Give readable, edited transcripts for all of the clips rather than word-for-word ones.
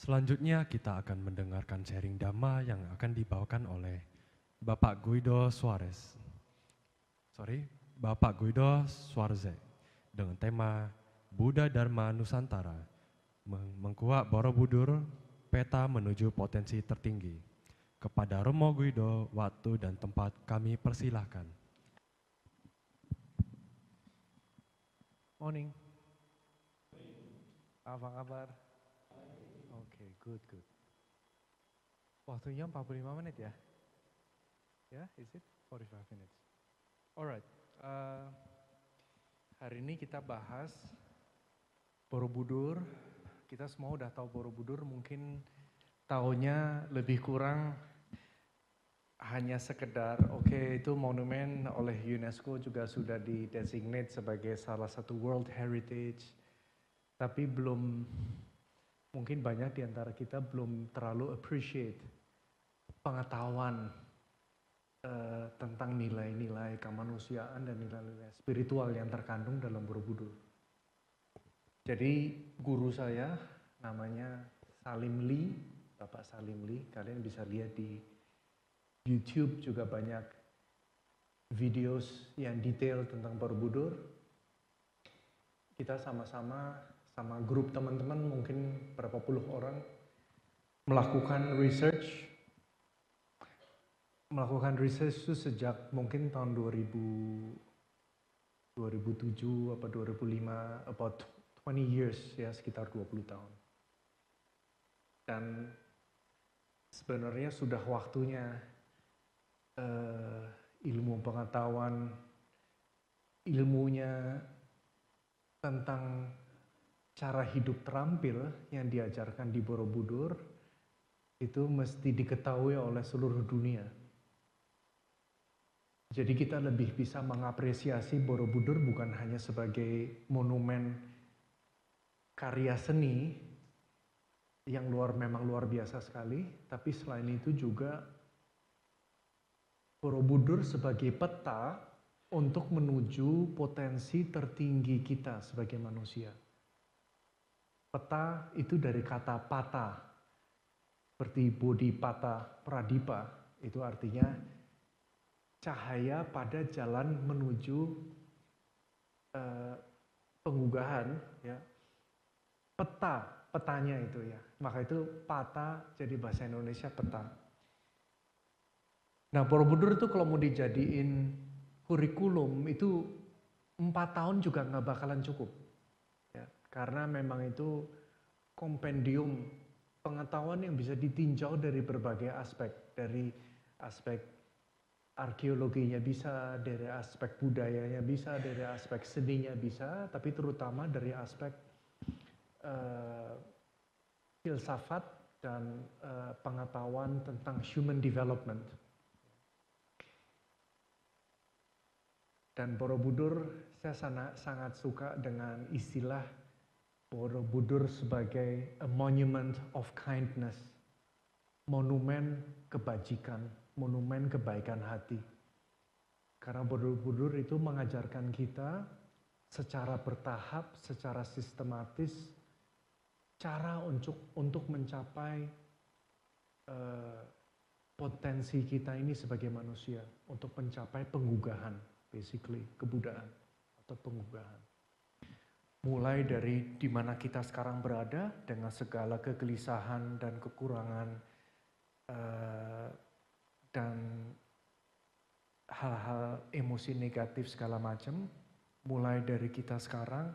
Selanjutnya kita akan mendengarkan sharing Dhamma yang akan dibawakan oleh Bapak Guido Suarez. Bapak Guido Suarez dengan tema Buddha Dharma Nusantara, Mengkuak Borobudur, Peta Menuju Potensi Tertinggi. Kepada Romo Guido, waktu dan tempat kami persilahkan. Morning. Apa kabar? Oke, good. Waktunya 45 menit ya? Ya, is it 45 minutes? Alright, hari ini kita bahas Borobudur. Kita semua udah tahu Borobudur, mungkin taunya lebih kurang hanya sekedar, itu monumen oleh UNESCO juga sudah di-designate sebagai salah satu World Heritage, tapi mungkin banyak di antara kita belum terlalu appreciate pengetahuan tentang nilai-nilai kemanusiaan dan nilai-nilai spiritual yang terkandung dalam Borobudur. Jadi guru saya namanya Salim Lee, Bapak Salim Lee, kalian bisa lihat di YouTube juga banyak videos yang detail tentang Borobudur. Kita sama grup teman-teman mungkin berapa puluh orang melakukan research itu sejak mungkin tahun 2007 apa 2005, about 20 years ya, sekitar 20 tahun. Dan sebenarnya sudah waktunya ilmu pengetahuan, ilmunya tentang cara hidup terampil yang diajarkan di Borobudur itu mesti diketahui oleh seluruh dunia. Jadi kita lebih bisa mengapresiasi Borobudur bukan hanya sebagai monumen karya seni yang memang luar biasa sekali, tapi selain itu juga Borobudur sebagai peta untuk menuju potensi tertinggi kita sebagai manusia. Peta itu dari kata pata, seperti bodhipata pradipa, itu artinya cahaya pada jalan menuju penggugahan, ya. Petanya itu ya, maka itu pata jadi bahasa Indonesia peta. Nah, Borobudur itu kalau mau dijadiin kurikulum itu 4 tahun juga nggak bakalan cukup. Ya, karena memang itu kompendium pengetahuan yang bisa ditinjau dari berbagai aspek. Dari aspek arkeologinya bisa, dari aspek budayanya bisa, dari aspek seninya bisa, tapi terutama dari aspek filsafat dan pengetahuan tentang human development. Dan Borobudur, saya sangat suka dengan istilah Borobudur sebagai a monument of kindness, monumen kebajikan, monumen kebaikan hati. Karena Borobudur itu mengajarkan kita secara bertahap, secara sistematis, cara untuk mencapai potensi kita ini sebagai manusia, untuk mencapai penggugahan. Basically, kebudayaan atau penggugahan. Mulai dari di mana kita sekarang berada dengan segala kegelisahan dan kekurangan dan hal-hal emosi negatif segala macam, mulai dari kita sekarang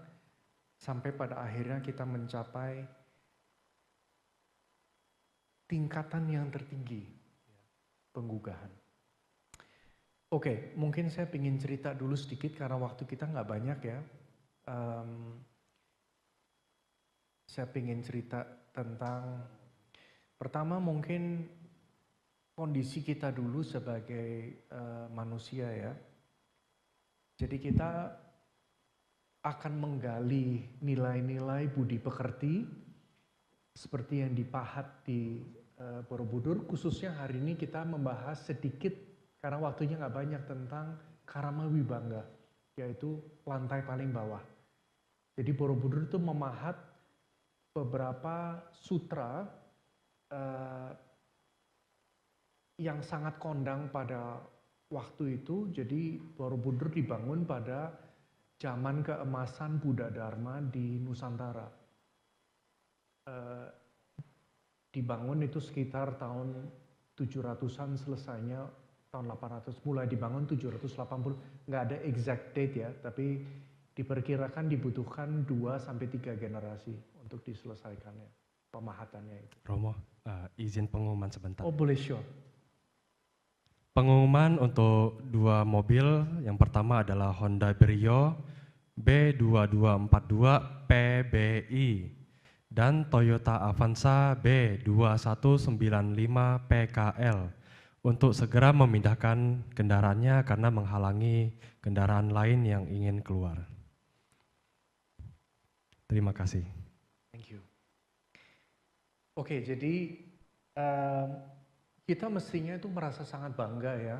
sampai pada akhirnya kita mencapai tingkatan yang tertinggi, penggugahan. Oke, mungkin saya ingin cerita dulu sedikit karena waktu kita nggak banyak ya. Saya ingin cerita tentang, pertama mungkin kondisi kita dulu sebagai manusia ya. Jadi kita akan menggali nilai-nilai budi pekerti seperti yang dipahat di Borobudur. Khususnya hari ini kita membahas sedikit karena waktunya nggak banyak tentang Karama Wibangga, yaitu lantai paling bawah. Jadi Borobudur itu memahat beberapa sutra eh, yang sangat kondang pada waktu itu. Jadi Borobudur dibangun pada zaman keemasan Buddha Dharma di Nusantara. Dibangun itu sekitar tahun 700-an, selesainya tahun 800, mulai dibangun 780, nggak ada exact date ya, tapi diperkirakan dibutuhkan 2-3 generasi untuk diselesaikannya, pemahatannya itu. Romo, izin pengumuman sebentar. Oh boleh, sure. Pengumuman untuk 2 mobil, yang pertama adalah Honda Brio B2242 PBI dan Toyota Avanza B2195 PKL untuk segera memindahkan kendaraannya karena menghalangi kendaraan lain yang ingin keluar. Terima kasih. Thank you. Oke, jadi kita mestinya itu merasa sangat bangga ya,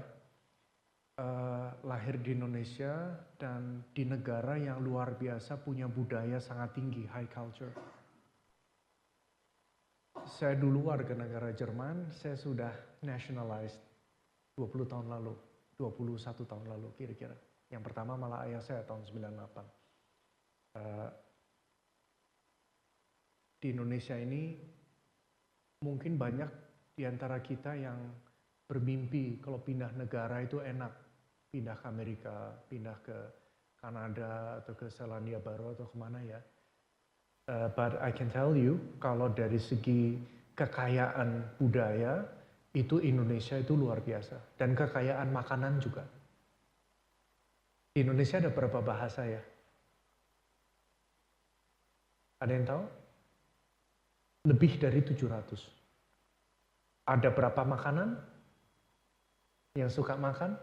lahir di Indonesia dan di negara yang luar biasa punya budaya sangat tinggi, high culture. Saya dulu warga negara Jerman, saya sudah nationalized 20 tahun lalu, 21 tahun lalu kira-kira. Yang pertama malah ayah saya tahun 98. Di Indonesia ini mungkin banyak di antara kita yang bermimpi kalau pindah negara itu enak. Pindah ke Amerika, pindah ke Kanada atau ke Selandia Baru atau kemana ya. But I can tell you, kalau dari segi kekayaan budaya, itu Indonesia itu luar biasa. Dan kekayaan makanan juga. Di Indonesia ada berapa bahasa ya? Ada yang tahu? Lebih dari 700. Ada berapa makanan yang suka makan?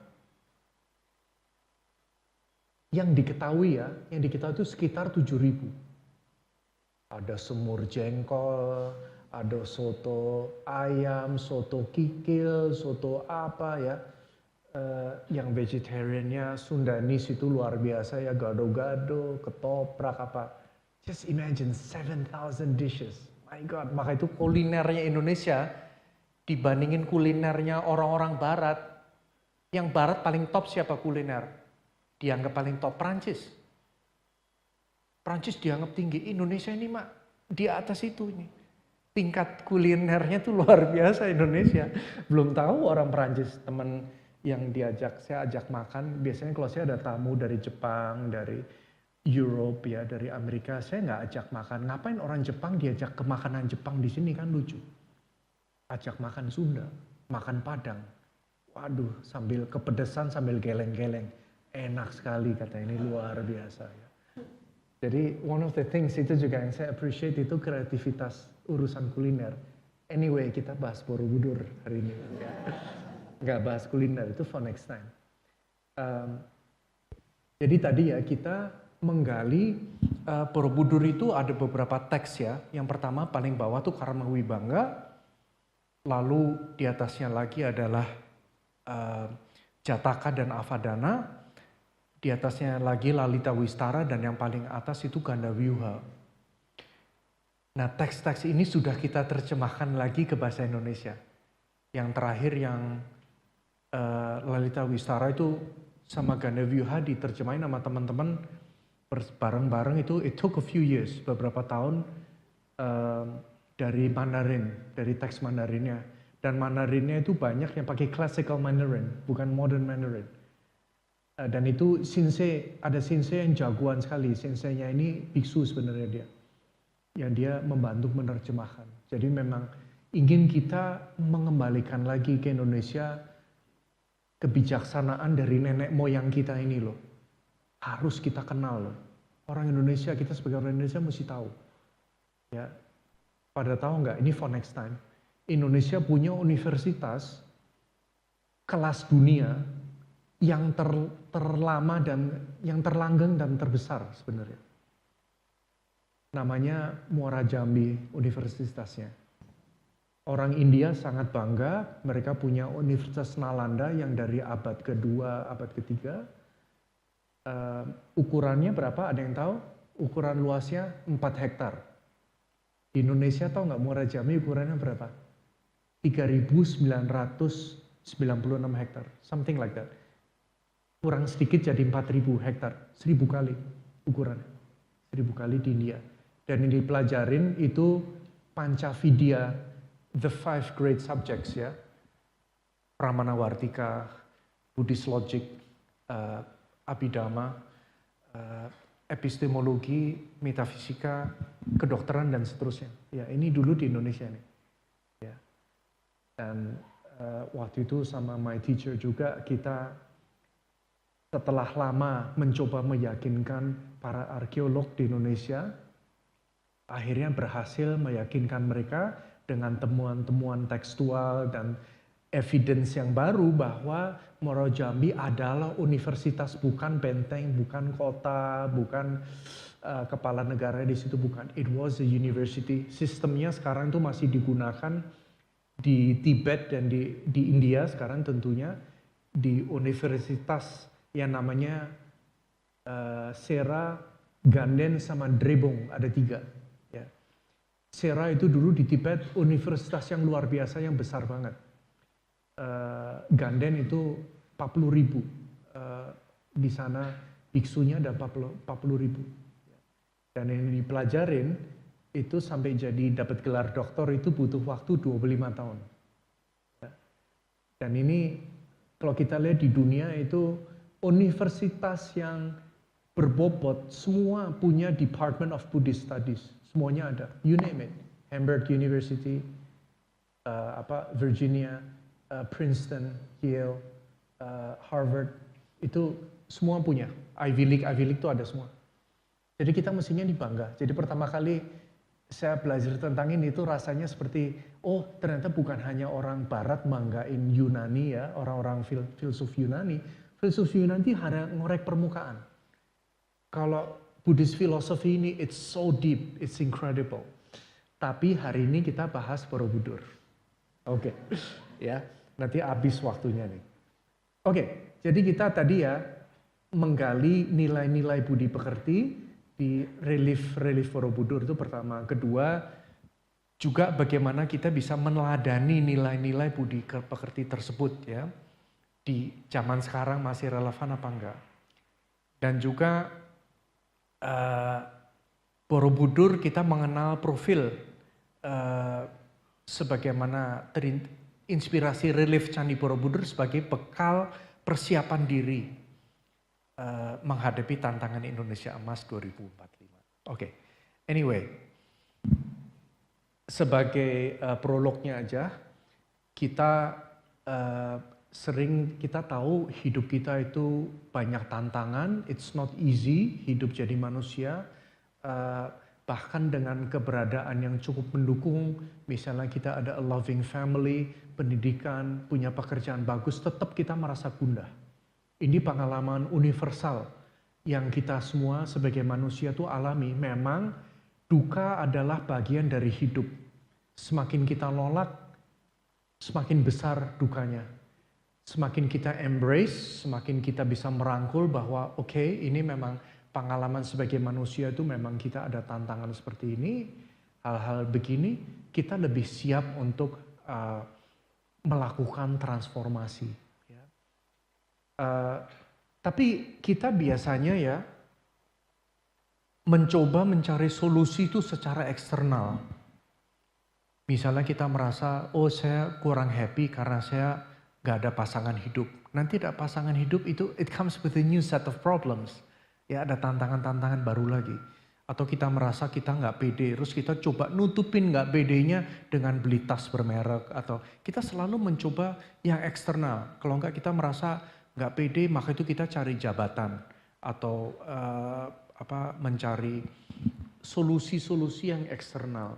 Yang diketahui ya, yang diketahui itu sekitar 7.000. Ada semur jengkol, ada soto ayam, soto kikil, soto apa ya. Yang vegetariannya Sundanis itu luar biasa ya, gado-gado, ketoprak apa. Just imagine 7,000 dishes. My God, maka itu kulinernya Indonesia dibandingin kulinernya orang-orang Barat. Yang Barat paling top siapa kuliner? Dianggap paling top Prancis. Prancis dianggap tinggi, Indonesia ini mak di atas itu ini. Tingkat kulinernya tuh luar biasa Indonesia. Belum tahu orang Prancis, teman yang saya ajak makan, biasanya kalau saya ada tamu dari Jepang, dari Europe ya, dari Amerika, saya nggak ajak makan. Ngapain orang Jepang diajak ke makanan Jepang di sini, kan lucu. Ajak makan Sunda, makan Padang. Waduh, sambil kepedesan, sambil geleng-geleng. Enak sekali kata ini, luar biasa ya. Jadi one of the things itu juga yang saya appreciate itu kreativitas urusan kuliner. Anyway, kita bahas Borobudur hari ini. Ya. Nggak bahas kuliner, itu for next time. Jadi tadi ya kita menggali Borobudur itu ada beberapa teks ya. Yang pertama paling bawah tuh Karma Wibangga. Lalu di atasnya lagi adalah Jataka dan Avadana. Di atasnya lagi Lalita Wistara dan yang paling atas itu Gandavyuha. Nah teks-teks ini sudah kita terjemahkan lagi ke bahasa Indonesia. Yang terakhir yang Lalita Wistara itu sama Gandavyuha diterjemahin sama teman-teman bareng-bareng itu it took a few years, beberapa tahun dari Mandarin, dari teks Mandarinnya. Dan Mandarinnya itu banyak yang pakai classical Mandarin, bukan modern Mandarin. Dan itu ada sensei yang jagoan sekali. Senseinya ini biksu sebenarnya dia. Yang dia membantu menerjemahkan. Jadi memang ingin kita mengembalikan lagi ke Indonesia kebijaksanaan dari nenek moyang kita ini loh. Harus kita kenal loh. Orang Indonesia, kita sebagai orang Indonesia mesti tahu. Ya, pada tahu nggak? Ini for next time. Indonesia punya universitas kelas dunia yang terlama dan yang terlanggeng dan terbesar sebenarnya. Namanya Muara Jambi universitasnya. Orang India sangat bangga, mereka punya Universitas Nalanda yang dari abad kedua, abad ketiga. Ukurannya berapa? Ada yang tahu? Ukuran luasnya 4 hektar. Di Indonesia tahu nggak Muara Jambi ukurannya berapa? 3.996 hektar, something like that. Kurang sedikit jadi 4.000 hektar, 1.000 kali ukurannya, 1.000 kali di India. Dan yang dipelajarin itu Pancavidya, the 5 great subjects ya, Pramanawartika, Buddhist logic, Abhidhamma, epistemologi, metafisika, kedokteran dan seterusnya. Ya, ini dulu di Indonesia nih. Ya. Dan waktu itu sama my teacher juga kita setelah lama mencoba meyakinkan para arkeolog di Indonesia, akhirnya berhasil meyakinkan mereka dengan temuan-temuan tekstual dan evidence yang baru bahwa Muaro Jambi adalah universitas, bukan benteng, bukan kota, bukan kepala negara di situ, bukan. It was a university. Sistemnya sekarang itu masih digunakan di Tibet dan di India sekarang tentunya, di universitas yang namanya Sera, Ganden, sama Drebong, ada 3. Ya. Sera itu dulu di Tibet universitas yang luar biasa, yang besar banget. Ganden itu 40.000, di sana biksunya ada 40.000. Dan yang dipelajarin itu sampai jadi dapat gelar doktor itu butuh waktu 25 tahun. Dan ini kalau kita lihat di dunia itu universitas yang berbobot semua punya Department of Buddhist Studies, semuanya ada, you name it. Hamburg University, Virginia, Princeton, Yale, Harvard, itu semua punya. Ivy League itu ada semua. Jadi kita mestinya dibangga. Jadi pertama kali saya belajar tentang ini itu rasanya seperti, oh ternyata bukan hanya orang Barat banggain Yunani ya, orang-orang filsuf Yunani. Filsuf Yunani hanya ngorek permukaan. Kalau Buddhist philosophy ini, it's so deep, it's incredible. Tapi hari ini kita bahas Borobudur. Oke, ya. Nanti habis waktunya nih. Oke, jadi kita tadi ya menggali nilai-nilai budi pekerti di relief Borobudur itu pertama. Kedua, juga bagaimana kita bisa meneladani nilai-nilai budi pekerti tersebut ya. Di zaman sekarang masih relevan apa enggak. Dan juga Borobudur kita mengenal profil sebagaimana inspirasi relief Candi Borobudur sebagai bekal persiapan diri menghadapi tantangan Indonesia Emas 2045. Oke, anyway, sebagai prolognya aja, kita sering kita tahu hidup kita itu banyak tantangan, it's not easy hidup jadi manusia, bahkan dengan keberadaan yang cukup mendukung, misalnya kita ada a loving family, pendidikan, punya pekerjaan bagus, tetap kita merasa gundah. Ini pengalaman universal yang kita semua sebagai manusia itu alami. Memang duka adalah bagian dari hidup. Semakin kita nolak, semakin besar dukanya. Semakin kita embrace, semakin kita bisa merangkul bahwa oke, ini memang pengalaman sebagai manusia itu memang kita ada tantangan seperti ini, hal-hal begini, kita lebih siap untuk melakukan transformasi. Ya. Tapi kita biasanya ya mencoba mencari solusi itu secara eksternal. Misalnya kita merasa, oh saya kurang happy karena saya gak ada pasangan hidup. Nanti ada pasangan hidup itu it comes with a new set of problems. Ya ada tantangan-tantangan baru lagi. Atau kita merasa kita nggak pede, terus kita coba nutupin nggak pedenya dengan beli tas bermerek. Atau kita selalu mencoba yang eksternal. Kalau nggak kita merasa nggak pede, maka itu kita cari jabatan. Atau mencari solusi-solusi yang eksternal.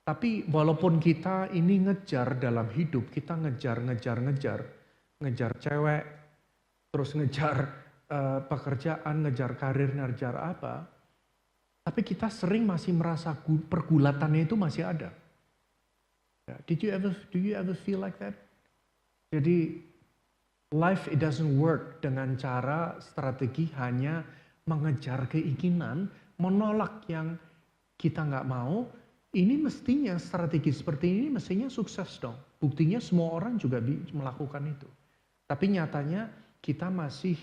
Tapi walaupun kita ini ngejar dalam hidup, kita ngejar cewek, terus ngejar pekerjaan, ngejar karir, ngejar apa, tapi kita sering masih merasa pergulatannya itu masih ada. Do you ever feel like that? Jadi life it doesn't work dengan cara strategi hanya mengejar keinginan, menolak yang kita nggak mau, Ini mestinya strategi seperti ini mestinya sukses dong. Buktinya semua orang juga melakukan itu. Tapi nyatanya kita masih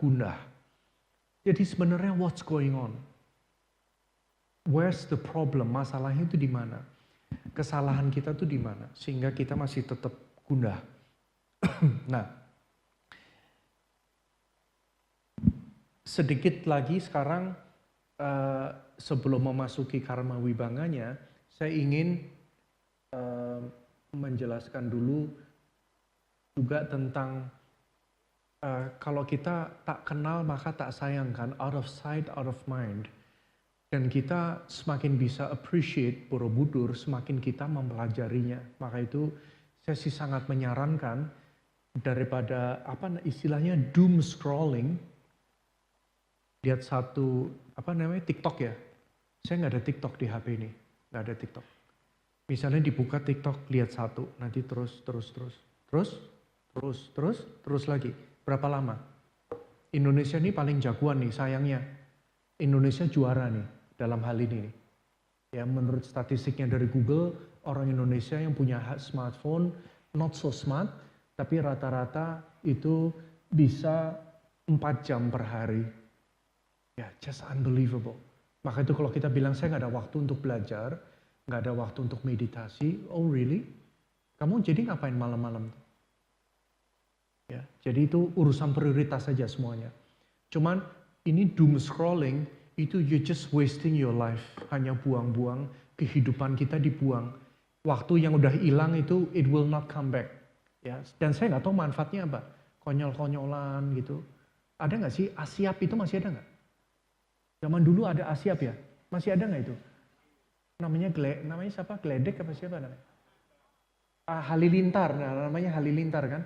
gundah. Jadi sebenarnya what's going on? Where's the problem? Masalahnya itu di mana? Kesalahan kita tuh di mana? Sehingga kita masih tetap gundah. Nah, sedikit lagi sekarang sebelum memasuki karma wibanganya, saya ingin menjelaskan dulu juga tentang kalau kita tak kenal maka tak sayangkan, out of sight, out of mind. Dan kita semakin bisa appreciate Borobudur, semakin kita mempelajarinya. Maka itu saya sih sangat menyarankan daripada apa istilahnya doom scrolling, lihat satu TikTok ya. Saya nggak ada TikTok di HP ini, nggak ada TikTok. Misalnya dibuka TikTok, lihat satu, nanti terus lagi. Berapa lama? Indonesia ini paling jagoan nih, sayangnya. Indonesia juara nih dalam hal ini nih. Ya, menurut statistiknya dari Google, orang Indonesia yang punya smartphone not so smart, tapi rata-rata itu bisa 4 jam per hari. Ya, just unbelievable. Maka itu kalau kita bilang saya nggak ada waktu untuk belajar, nggak ada waktu untuk meditasi, oh really? Kamu jadi ngapain malam-malam? Ya, jadi itu urusan prioritas saja semuanya. Cuman ini doom scrolling, itu you just wasting your life. Hanya buang-buang, kehidupan kita dibuang. Waktu yang udah hilang itu, it will not come back. Ya, dan saya nggak tahu manfaatnya apa. Konyol-konyolan gitu. Ada nggak sih? Asyap itu masih ada nggak? Zaman dulu ada Asyap ya? Masih ada nggak itu? Namanya siapa? Gledek apa siapa namanya? Halilintar, namanya Halilintar kan?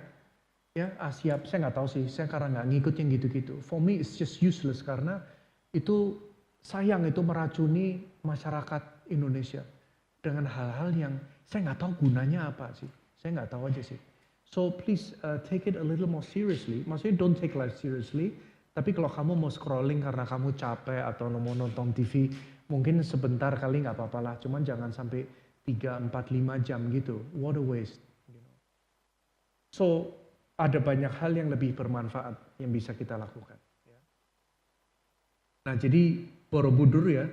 Ya, Asyap, saya nggak tahu sih, saya karena nggak ngikut yang gitu-gitu. For me it's just useless karena itu sayang, itu meracuni masyarakat Indonesia dengan hal-hal yang saya nggak tahu gunanya apa sih. Saya nggak tahu aja sih. So please take it a little more seriously. Maksudnya don't take life seriously. Tapi kalau kamu mau scrolling karena kamu capek atau mau nonton TV, mungkin sebentar kali nggak apa-apa lah. Cuman jangan sampai 3, 4, 5 jam gitu. What a waste. So ada banyak hal yang lebih bermanfaat yang bisa kita lakukan. Nah jadi Borobudur ya,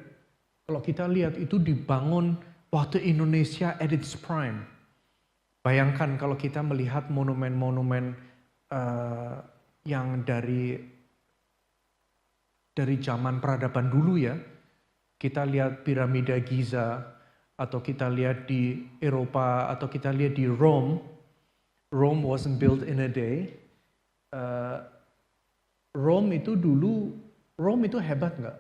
kalau kita lihat itu dibangun waktu Indonesia at its prime. Bayangkan kalau kita melihat monumen-monumen yang dari zaman peradaban dulu ya, kita lihat piramida Giza, atau kita lihat di Eropa, atau kita lihat di Rome. Rome wasn't built in a day. Rome itu hebat nggak?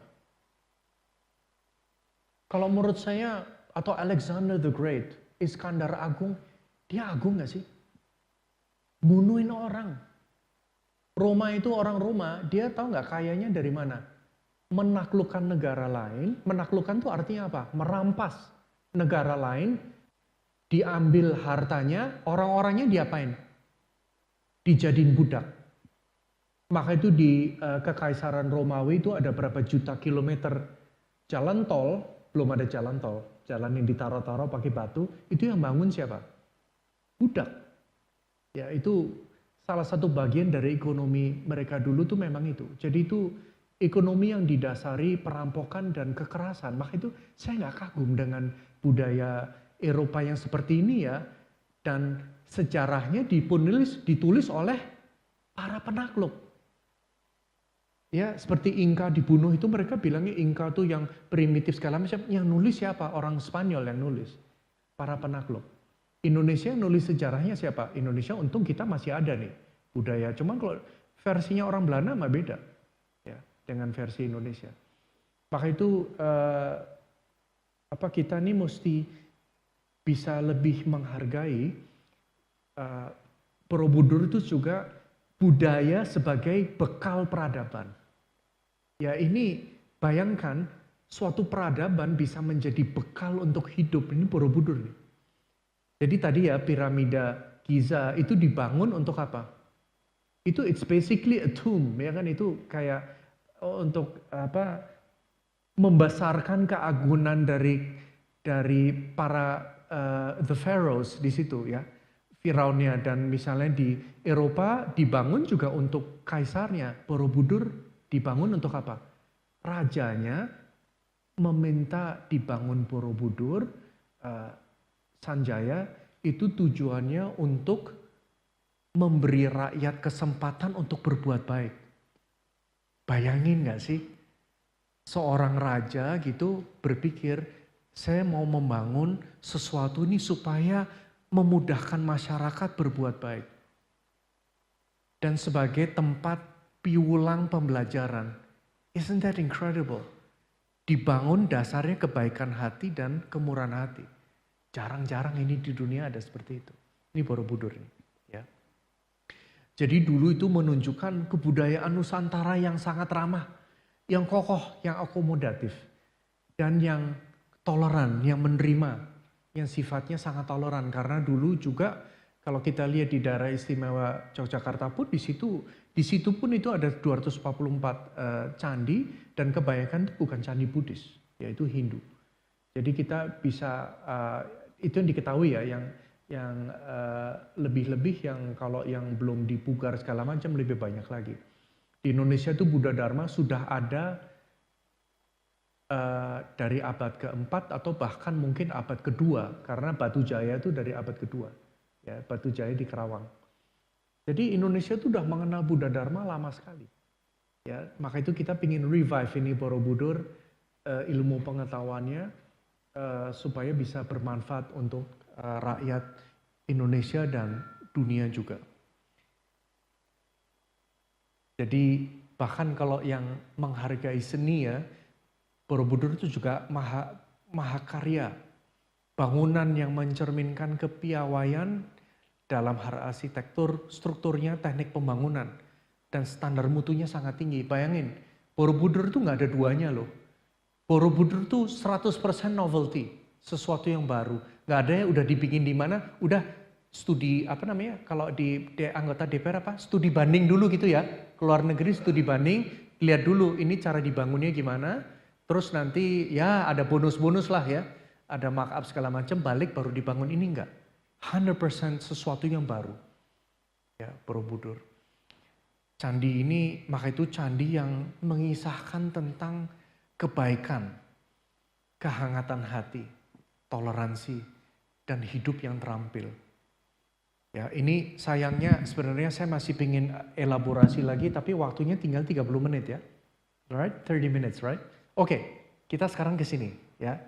Kalau menurut saya, atau Alexander the Great, Iskandar Agung, dia agung nggak sih? Bunuhin orang. Roma itu orang Roma, dia tahu nggak kayanya dari mana? Menaklukkan negara lain, menaklukkan itu artinya apa? Merampas negara lain, diambil hartanya, orang-orangnya diapain? Dijadiin budak. Maka itu di Kekaisaran Romawi itu ada berapa juta kilometer jalan tol, belum ada jalan tol. Jalan yang ditaruh-taruh pakai batu, itu yang bangun siapa? Budak. Ya itu salah satu bagian dari ekonomi mereka dulu tuh memang itu. Jadi itu ekonomi yang didasari perampokan dan kekerasan. Maka itu saya nggak kagum dengan budaya Eropa yang seperti ini ya. Dan sejarahnya ditulis oleh para penakluk. Ya seperti Inka dibunuh itu mereka bilangnya Inka tuh yang primitif segala macam. Yang nulis siapa? Orang Spanyol yang nulis. Para penakluk. Indonesia yang nulis sejarahnya siapa? Indonesia untung kita masih ada nih budaya. Cuman kalau versinya orang Belanda mah beda ya dengan versi Indonesia. Maka itu kita nih mesti bisa lebih menghargai Borobudur itu juga budaya sebagai bekal peradaban. Ya ini bayangkan suatu peradaban bisa menjadi bekal untuk hidup. Ini Borobudur nih. Jadi tadi ya piramida Giza itu dibangun untuk apa? Itu it's basically a tomb, ya kan, itu kayak untuk membesarkan keagungan dari dari para the pharaohs di situ ya, Firaunnya, dan misalnya di Eropa dibangun juga untuk kaisarnya. Borobudur dibangun untuk apa? Rajanya meminta dibangun Borobudur, Sanjaya, itu tujuannya untuk memberi rakyat kesempatan untuk berbuat baik. Bayangin gak sih? Seorang raja gitu berpikir, saya mau membangun sesuatu ini supaya memudahkan masyarakat berbuat baik. Dan sebagai tempat piulang pembelajaran. Isn't that incredible? Dibangun dasarnya kebaikan hati dan kemurahan hati. Jarang-jarang ini di dunia ada seperti itu. Ini Borobudur nih. Ya. Jadi dulu itu menunjukkan kebudayaan Nusantara yang sangat ramah. Yang kokoh, yang akomodatif, dan yang toleran, yang menerima, yang sifatnya sangat toleran. Karena dulu juga kalau kita lihat di daerah istimewa Yogyakarta pun di situ pun itu ada 244 candi, dan kebanyakan itu bukan candi Buddhis, yaitu Hindu. Jadi kita bisa itu yang diketahui ya, yang lebih-lebih yang kalau yang belum dipugar segala macam lebih banyak lagi. Di Indonesia itu Buddha Dharma sudah ada dari abad ke-4 atau bahkan mungkin abad ke-2, karena Batu Jaya itu dari abad ke-2, ya, Batu Jaya di Kerawang. Jadi Indonesia itu sudah mengenal Buddha Dharma lama sekali. Ya, maka itu kita ingin revive ini Borobudur, ilmu pengetahuannya supaya bisa bermanfaat untuk rakyat Indonesia dan dunia juga. Jadi bahkan kalau yang menghargai seni ya, Borobudur itu juga mahakarya. Bangunan yang mencerminkan kepiawaian dalam hal arsitektur, strukturnya, teknik pembangunan. Dan standar mutunya sangat tinggi. Bayangin, Borobudur itu nggak ada duanya loh. Borobudur itu 100% novelty, sesuatu yang baru. Nggak ada yang udah dibikin di mana, udah studi apa namanya, kalau di anggota DPR apa, studi banding dulu gitu ya, keluar negeri studi banding, lihat dulu ini cara dibangunnya gimana, terus nanti ya ada bonus-bonus lah ya, ada markup segala macam, balik baru dibangun. Ini enggak, 100% sesuatu yang baru ya Borobudur. Candi ini, maka itu candi yang mengisahkan tentang kebaikan, kehangatan hati, toleransi, dan hidup yang terampil. Ya, ini sayangnya sebenarnya saya masih ingin elaborasi lagi, tapi waktunya tinggal 30 menit ya. Alright, 30 minutes, right? Oke, kita sekarang ke sini ya.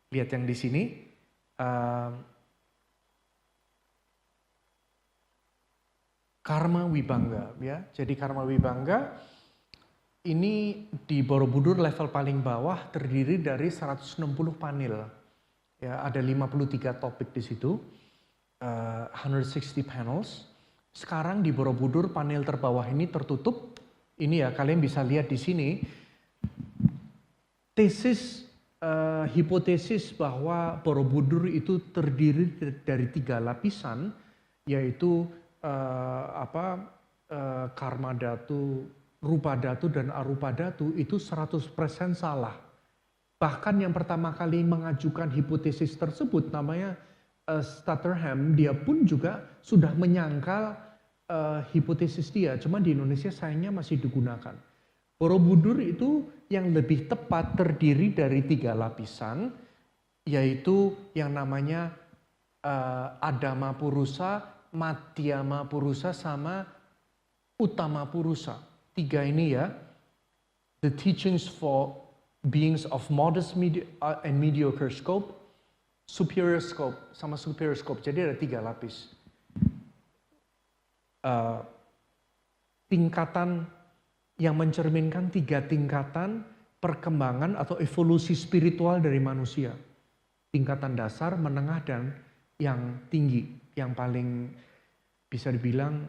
Lihat yang di sini. Karma Wibangga ya. Jadi Karma Wibangga ini di Borobudur level paling bawah terdiri dari 160 panel. Ya, ada 53 topik di situ. 160 panels. Sekarang di Borobudur panel terbawah ini tertutup. Ini ya, kalian bisa lihat di sini. Hipotesis bahwa Borobudur itu terdiri dari 3 lapisan, yaitu Karma Dhatu, Rupa Dhatu, dan Arupa Dhatu, itu 100% salah. Bahkan yang pertama kali mengajukan hipotesis tersebut namanya Stutterham, dia pun juga sudah menyangkal hipotesis dia, cuma di Indonesia sayangnya masih digunakan. Borobudur itu yang lebih tepat terdiri dari 3 lapisan, yaitu yang namanya Adama Purusa, Madhyama Purusa, sama Utama Purusa. 3 ini ya, the teachings for beings of modest and mediocre scope, superior scope, sama superior scope. Jadi ada 3 lapis. Tingkatan yang mencerminkan 3 tingkatan perkembangan atau evolusi spiritual dari manusia. Tingkatan dasar, menengah, dan yang tinggi. Yang paling bisa dibilang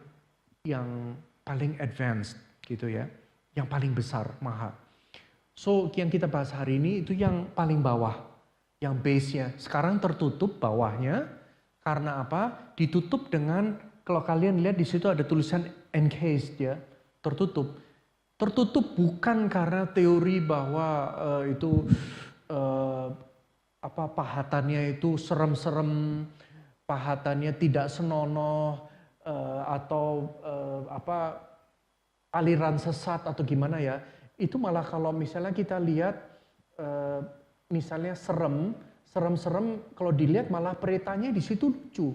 yang paling advanced gitu ya. Yang paling besar, maha. So yang kita bahas hari ini itu yang paling bawah. Yang base-nya. Sekarang tertutup bawahnya. Karena apa? Ditutup dengan, kalau kalian lihat di situ ada tulisan encased ya. Tertutup. Tertutup bukan karena teori bahwa itu pahatannya itu serem-serem, pahatannya tidak senonoh, atau aliran sesat atau gimana ya. Itu malah kalau misalnya kita lihat misalnya serem-serem kalau dilihat malah peritanya di situ lucu.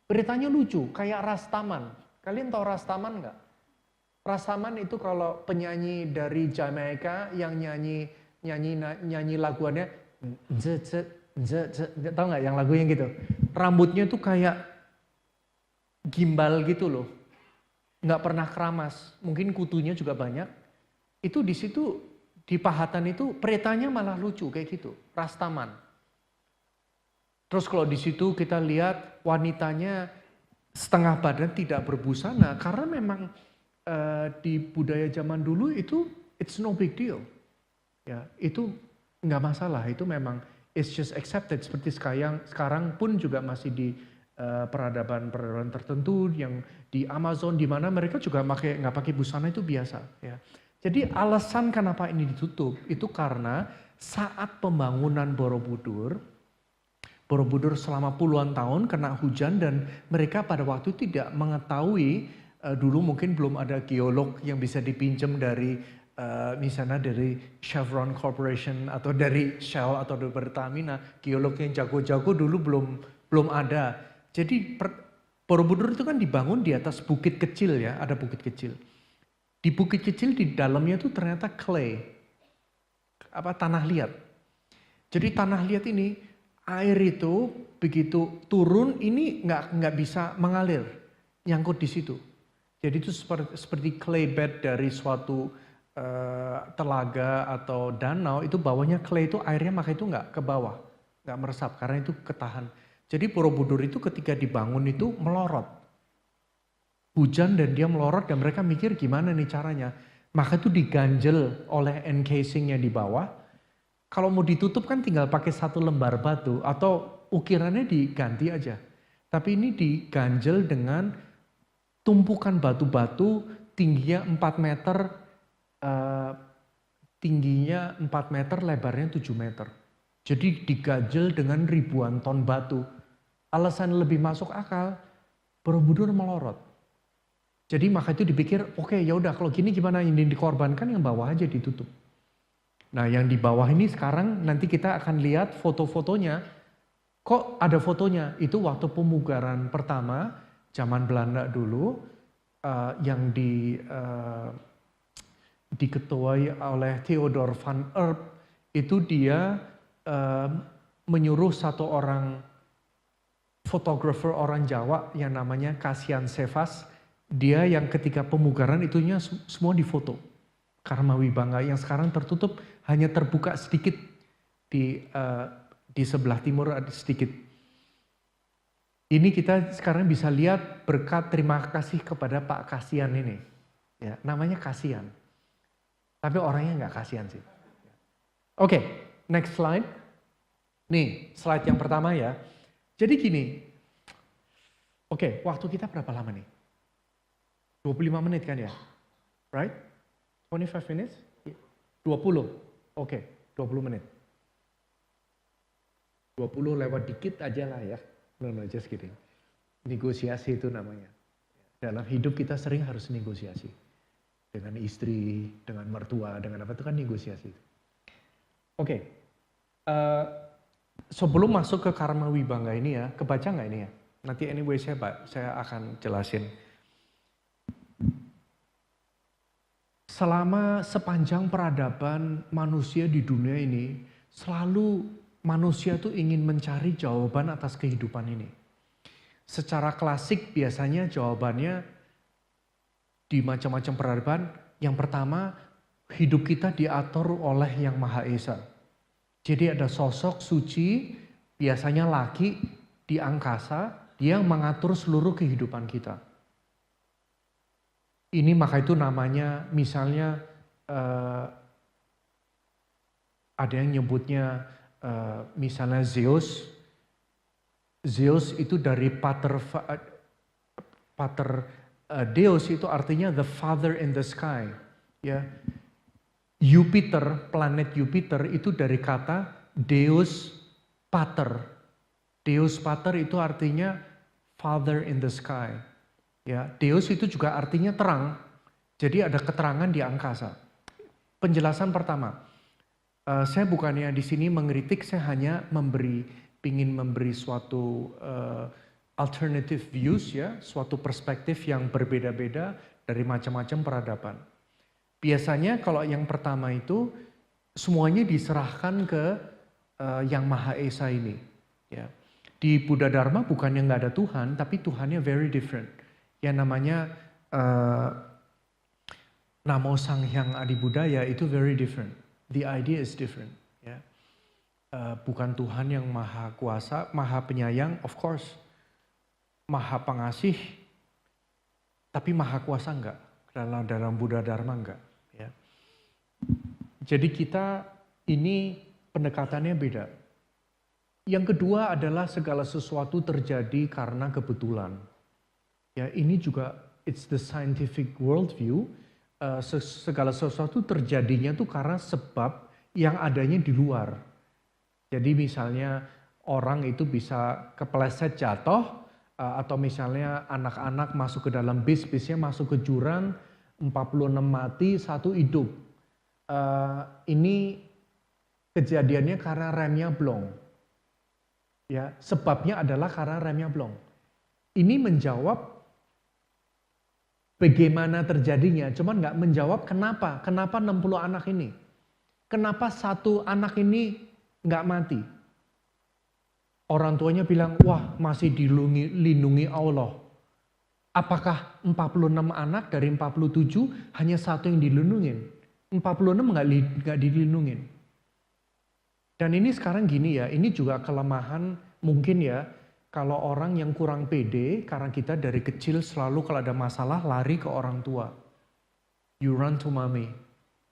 Beritanya lucu, kayak Rastaman. Kalian tahu Rastaman nggak? Rastaman itu kalau penyanyi dari Jamaika yang nyanyi laguannya, tahu nggak yang lagunya gitu? Rambutnya tuh kayak gimbal gitu loh, nggak pernah keramas. Mungkin kutunya juga banyak. Itu di situ di pahatan itu peritanya malah lucu kayak gitu, Rastaman. Terus kalau di situ kita lihat wanitanya setengah badan tidak berbusana karena memang di budaya zaman dulu itu it's no big deal. Ya, itu nggak masalah, itu memang it's just accepted. Seperti sekarang pun juga masih di peradaban tertentu yang di Amazon di mana mereka juga nggak pakai busana itu biasa. Ya. Jadi alasan kenapa ini ditutup itu karena saat pembangunan Borobudur selama puluhan tahun kena hujan dan mereka pada waktu tidak mengetahui, dulu mungkin belum ada geolog yang bisa dipinjam dari misalnya dari Chevron Corporation atau dari Shell atau dari Pertamina, geolog yang jago-jago dulu belum ada. Jadi Borobudur itu kan dibangun di atas bukit kecil ya, ada bukit kecil. Di bukit kecil di dalamnya itu ternyata clay, tanah liat. Jadi tanah liat ini air itu begitu turun ini nggak bisa mengalir, nyangkut di situ. Jadi itu seperti clay bed dari suatu telaga atau danau, itu bawahnya clay itu airnya maka itu nggak ke bawah, nggak meresap karena itu ketahan. Jadi Borobudur itu ketika dibangun itu melorot. Hujan dan dia melorot dan mereka mikir gimana nih caranya. Maka itu diganjel oleh encasingnya di bawah. Kalau mau ditutup kan tinggal pakai satu lembar batu atau ukirannya diganti aja. Tapi ini diganjel dengan tumpukan batu-batu tingginya 4 meter, lebarnya 7 meter. Jadi diganjel dengan ribuan ton batu. Alasan lebih masuk akal, Borobudur melorot. Jadi maka itu dipikir, oke, ya udah kalau gini gimana ini dikorbankan, yang bawah aja ditutup. Nah yang di bawah ini sekarang nanti kita akan lihat foto-fotonya. Kok ada fotonya? Itu waktu pemugaran pertama zaman Belanda dulu yang diketuai oleh Theodor van Earp. Itu dia menyuruh satu orang fotografer orang Jawa yang namanya Kasian Sevas. Dia yang ketika pemugaran itunya semua difoto. Karma Wibanga yang sekarang tertutup hanya terbuka sedikit di sebelah timur ada sedikit. Ini kita sekarang bisa lihat berkat terima kasih kepada Pak Kasian ini. Ya, namanya Kasian. Tapi orangnya nggak kasihan sih. Oke, next slide. Nih, slide yang pertama ya. Jadi gini. Oke, waktu kita berapa lama nih? 25 menit kan ya? Right? 25 minutes? 20. Oke, 20 menit. 20 lewat dikit aja lah ya. No, just kidding. Negosiasi itu namanya. Dalam hidup kita sering harus negosiasi. Dengan istri, dengan mertua, dengan apa itu kan negosiasi. Oke. Sebelum masuk ke Karma Wibanga ini ya, kebaca nggak ini ya? Nanti anyway saya akan jelasin. Selama sepanjang peradaban manusia di dunia ini, selalu manusia tuh ingin mencari jawaban atas kehidupan ini. Secara klasik biasanya jawabannya di macam-macam peradaban. Yang pertama, hidup kita diatur oleh Yang Maha Esa. Jadi ada sosok suci, biasanya laki di angkasa, dia mengatur seluruh kehidupan kita. Ini maka itu namanya misalnya ada yang nyebutnya misalnya Zeus. Zeus itu dari pater Deus itu artinya the father in the sky. Ya. Jupiter, planet Jupiter itu dari kata Deus Pater. Deus Pater itu artinya Father in the sky. Ya, Deus itu juga artinya terang. Jadi ada keterangan di angkasa. Penjelasan pertama, saya bukannya di sini mengkritik, saya hanya ingin memberi suatu alternative views ya, suatu perspektif yang berbeda-beda dari macam-macam peradaban. Biasanya kalau yang pertama itu semuanya diserahkan ke yang Maha Esa ini. Ya. Di Buddha Dharma bukannya nggak ada Tuhan, tapi Tuhannya very different. Yang namanya Namo Sanghyang Adibudaya itu very different. The idea is different. Ya. Bukan Tuhan yang maha kuasa, maha penyayang, of course. Maha pengasih, tapi maha kuasa enggak. Dalam Buddha Dharma enggak. Ya. Jadi kita ini pendekatannya beda. Yang kedua adalah segala sesuatu terjadi karena kebetulan. Ya, ini juga it's the scientific worldview. Segala sesuatu terjadinya tuh karena sebab yang adanya di luar. Jadi misalnya orang itu bisa kepleset jatuh, atau misalnya anak-anak masuk ke dalam bisnya masuk ke jurang, 46 mati, 1 hidup. Ini kejadiannya karena remnya blong. Ya, sebabnya adalah karena remnya blong. Ini menjawab bagaimana terjadinya, cuman nggak menjawab kenapa 60 anak ini. Kenapa 1 anak ini nggak mati? Orang tuanya bilang, wah masih dilindungi Allah. Apakah 46 anak dari 47 hanya 1 yang dilindungin? 46 nggak dilindungin. Dan ini sekarang gini ya, ini juga kelemahan mungkin ya, kalau orang yang kurang pede, karena kita dari kecil selalu kalau ada masalah lari ke orang tua. You run to mommy.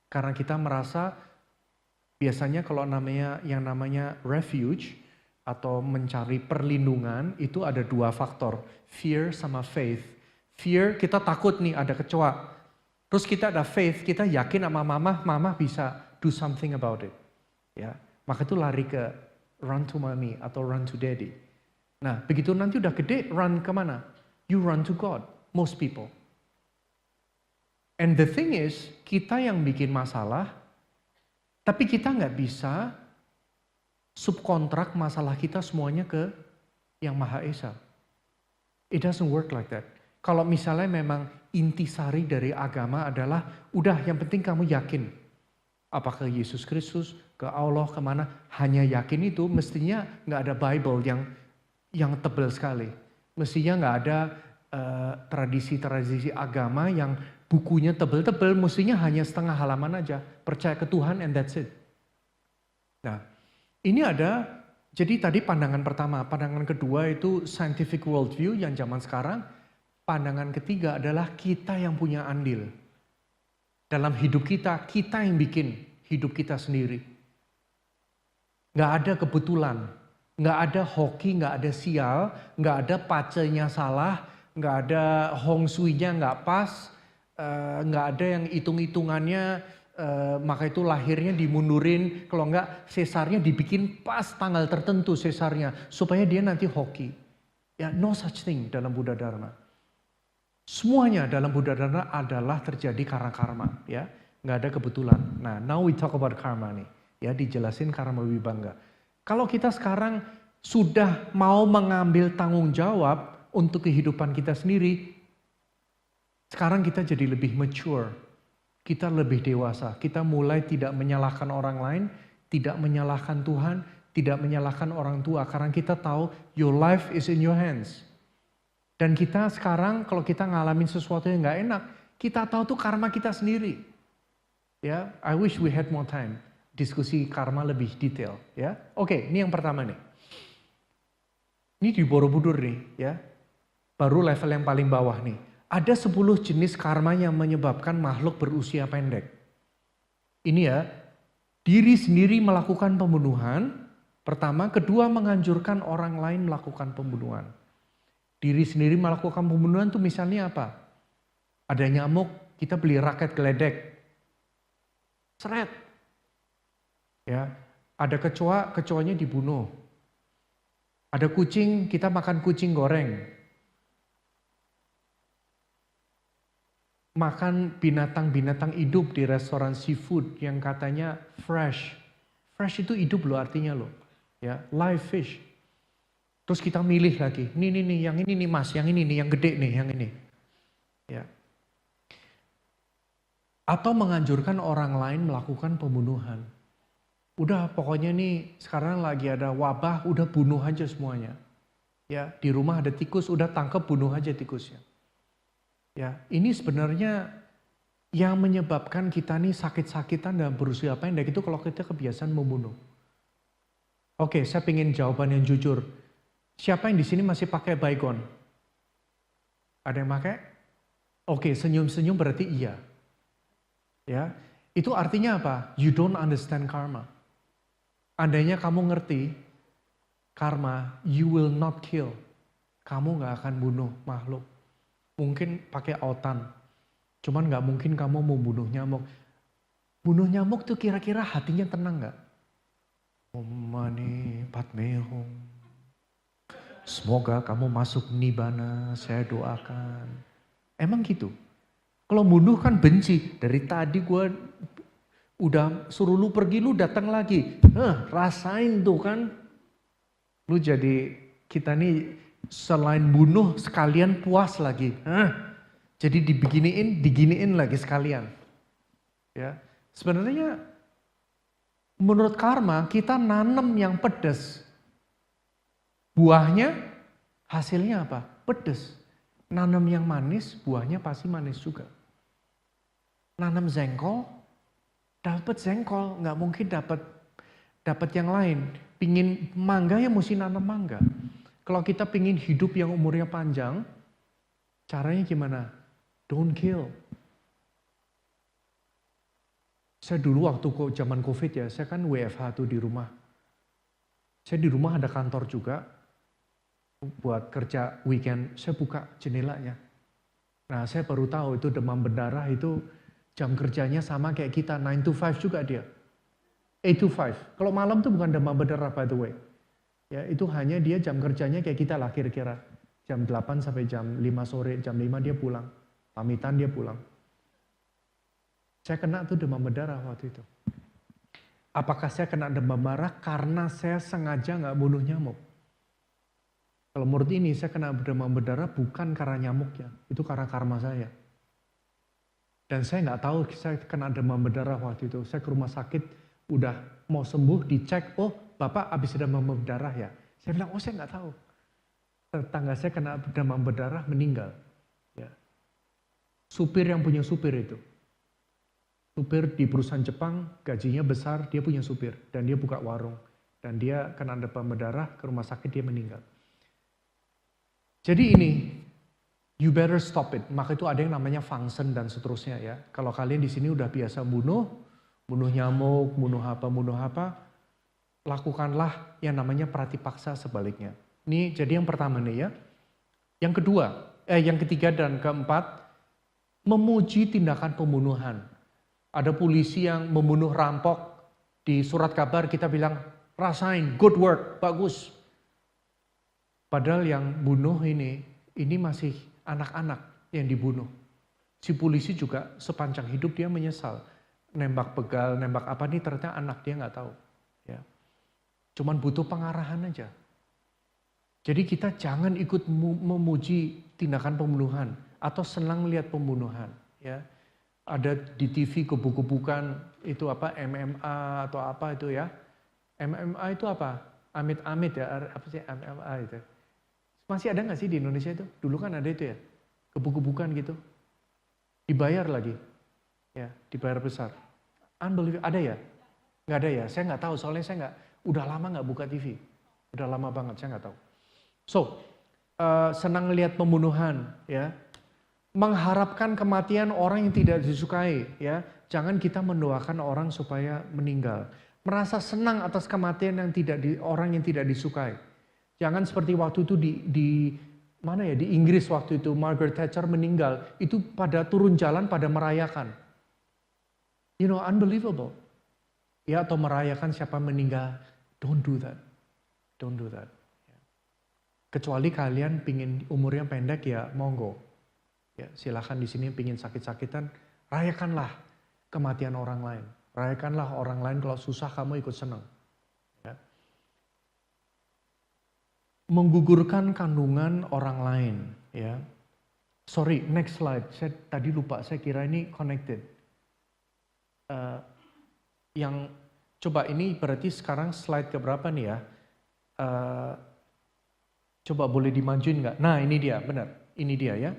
Karena kita merasa biasanya kalau yang namanya refuge atau mencari perlindungan itu ada 2 faktor, fear sama faith. Fear kita takut nih ada kecoa. Terus kita ada faith, kita yakin sama mama bisa do something about it. Ya. Maka itu lari ke run to mommy atau run to daddy. Nah, begitu nanti udah gede, run kemana? You run to God, most people. And the thing is, kita yang bikin masalah, tapi kita nggak bisa subkontrak masalah kita semuanya ke yang Maha Esa. It doesn't work like that. Kalau misalnya memang intisari dari agama adalah, udah yang penting kamu yakin. Apakah Yesus Kristus, ke Allah, kemana, hanya yakin itu, mestinya nggak ada Bible yang tebal sekali. Mestinya nggak ada tradisi-tradisi agama yang bukunya tebal-tebal, mestinya hanya setengah halaman aja. Percaya ke Tuhan and that's it. Nah, ini ada, jadi tadi pandangan pertama, pandangan kedua itu scientific worldview yang zaman sekarang. Pandangan ketiga adalah kita yang punya andil. Dalam hidup kita yang bikin hidup kita sendiri. Nggak ada kebetulan, nggak ada hoki, nggak ada sial, nggak ada pacenya salah, nggak ada hong sui-nya nggak pas, nggak ada yang hitung-hitungannya, maka itu lahirnya dimundurin, kalau nggak sesarnya dibikin pas tanggal tertentu sesarnya, supaya dia nanti hoki. Ya, no such thing dalam Buddha Dharma. Semuanya dalam Buddha Dharma adalah terjadi karena karma, ya, nggak ada kebetulan. Nah, now we talk about karma nih, ya, dijelasin karma wibangga. Kalau kita sekarang sudah mau mengambil tanggung jawab untuk kehidupan kita sendiri, sekarang kita jadi lebih mature, kita lebih dewasa, kita mulai tidak menyalahkan orang lain, tidak menyalahkan Tuhan, tidak menyalahkan orang tua, karena kita tahu your life is in your hands. Dan kita sekarang kalau kita ngalamin sesuatu yang gak enak, kita tahu tuh karma kita sendiri. Ya, I wish we had more time. Diskusi karma lebih detail. Ya, oke, ini yang pertama nih. Ini di Borobudur nih, ya. Baru level yang paling bawah nih. Ada 10 jenis karma yang menyebabkan makhluk berusia pendek. Ini ya, diri sendiri melakukan pembunuhan. Pertama, kedua menganjurkan orang lain melakukan pembunuhan. Diri sendiri melakukan pembunuhan tuh misalnya apa? Ada nyamuk, kita beli raket geledek. Seret. Ya, ada kecoa, kecoanya dibunuh. Ada kucing, kita makan kucing goreng. Makan binatang-binatang hidup di restoran seafood yang katanya fresh. Fresh itu hidup loh artinya loh. Ya, live fish. Terus kita milih lagi, nih, yang ini nih mas, yang ini nih, yang gede nih, yang ini. Ya. Atau menganjurkan orang lain melakukan pembunuhan. Udah pokoknya nih sekarang lagi ada wabah, udah bunuh aja semuanya. Ya, di rumah ada tikus, udah tangkap bunuh aja tikusnya. Ya, ini sebenarnya yang menyebabkan kita nih sakit-sakitan dan berusia pendek itu kalau kita kebiasaan membunuh. Oke, saya ingin jawaban yang jujur. Siapa yang di sini masih pakai Baygon? Ada yang pakai? Oke, senyum-senyum berarti iya. Ya, itu artinya apa? You don't understand karma. Andainya kamu ngerti karma, you will not kill. Kamu gak akan bunuh makhluk. Mungkin pakai autan. Cuman gak mungkin kamu mau bunuh nyamuk. Bunuh nyamuk tuh kira-kira hatinya tenang gak? Om Mani Padme Hum. Semoga kamu masuk nibana, saya doakan. Emang gitu? Kalau bunuh kan benci. Dari tadi gue udah suruh lu pergi, lu datang lagi. Rasain tuh kan. Lu jadi, kita nih selain bunuh sekalian puas lagi. Jadi diginiin lagi sekalian. Ya, sebenarnya menurut karma kita nanam yang pedas. Buahnya hasilnya apa? Pedas. Nanam yang manis, buahnya pasti manis juga. Nanam jengkol, dapat jengkol, nggak mungkin dapat yang lain. Pingin mangga ya mesti nanam mangga. Kalau kita pingin hidup yang umurnya panjang, caranya gimana? Don't kill. Saya dulu waktu zaman COVID ya, saya kan WFH tuh di rumah. Saya di rumah ada kantor juga, buat kerja weekend, saya buka jendelanya. Nah saya baru tahu itu demam berdarah itu jam kerjanya sama kayak kita, 9 to 5 juga dia. 8 to 5. Kalau malam tuh bukan demam berdarah by the way. Ya itu hanya dia jam kerjanya kayak kita lah kira-kira. Jam 8 sampai jam 5 sore, jam 5 dia pulang. Pamitan dia pulang. Saya kena tuh demam berdarah waktu itu. Apakah saya kena demam berdarah karena saya sengaja nggak bunuh nyamuk? Kalau menurut ini saya kena demam berdarah bukan karena nyamuknya, itu karena karma saya. Dan saya nggak tahu saya kena demam berdarah waktu itu. Saya ke rumah sakit, udah mau sembuh, dicek, oh bapak habis demam berdarah ya. Saya bilang, oh saya nggak tahu. Tetangga saya kena demam berdarah meninggal. Ya. Supir yang punya supir itu. Supir di perusahaan Jepang, gajinya besar, dia punya supir. Dan dia buka warung. Dan dia kena demam berdarah, ke rumah sakit dia meninggal. Jadi ini, you better stop it. Maka itu ada yang namanya function dan seterusnya ya. Kalau kalian di sini udah biasa bunuh nyamuk, bunuh apa, lakukanlah yang namanya pratipaksa sebaliknya. Ini jadi yang pertama nih ya. Yang kedua, yang ketiga dan keempat, memuji tindakan pembunuhan. Ada polisi yang membunuh rampok, di surat kabar kita bilang, rasain, good work, bagus. Padahal yang bunuh ini masih anak-anak yang dibunuh. Si polisi juga sepanjang hidup dia menyesal. Nembak begal, nembak apa nih ternyata anak dia nggak tahu. Ya. Cuman butuh pengarahan aja. Jadi kita jangan ikut memuji tindakan pembunuhan atau senang lihat pembunuhan. Ya. Ada di TV gebuk-gebukan itu apa MMA atau apa itu ya. MMA itu apa? Amit-amit ya, apa sih MMA itu? Masih ada nggak sih di Indonesia itu? Dulu kan ada itu ya, gebuk-gebukan gitu. Dibayar lagi, ya dibayar besar. Unbelievable, ada ya? Nggak ada ya? Saya nggak tahu, soalnya saya udah lama nggak buka TV. Udah lama banget, saya nggak tahu. So, senang lihat pembunuhan, ya. Mengharapkan kematian orang yang tidak disukai, ya. Jangan kita mendoakan orang supaya meninggal. Merasa senang atas kematian orang yang tidak disukai. Jangan seperti waktu itu di mana ya, di Inggris waktu itu Margaret Thatcher meninggal, itu pada turun jalan pada merayakan. You know, unbelievable. Ya, atau merayakan siapa meninggal. Don't do that. Don't do that. Kecuali kalian pingin umurnya pendek ya monggo. Ya, silakan di sini pingin sakit-sakitan, rayakanlah kematian orang lain. Rayakanlah orang lain kalau susah kamu ikut senang. Ya. Menggugurkan kandungan orang lain. Ya. Sorry, next slide. Saya tadi lupa, saya kira ini connected. Yang coba ini berarti sekarang slide keberapa nih ya? Coba boleh dimajuin nggak? Nah ini dia, benar. Ini dia ya.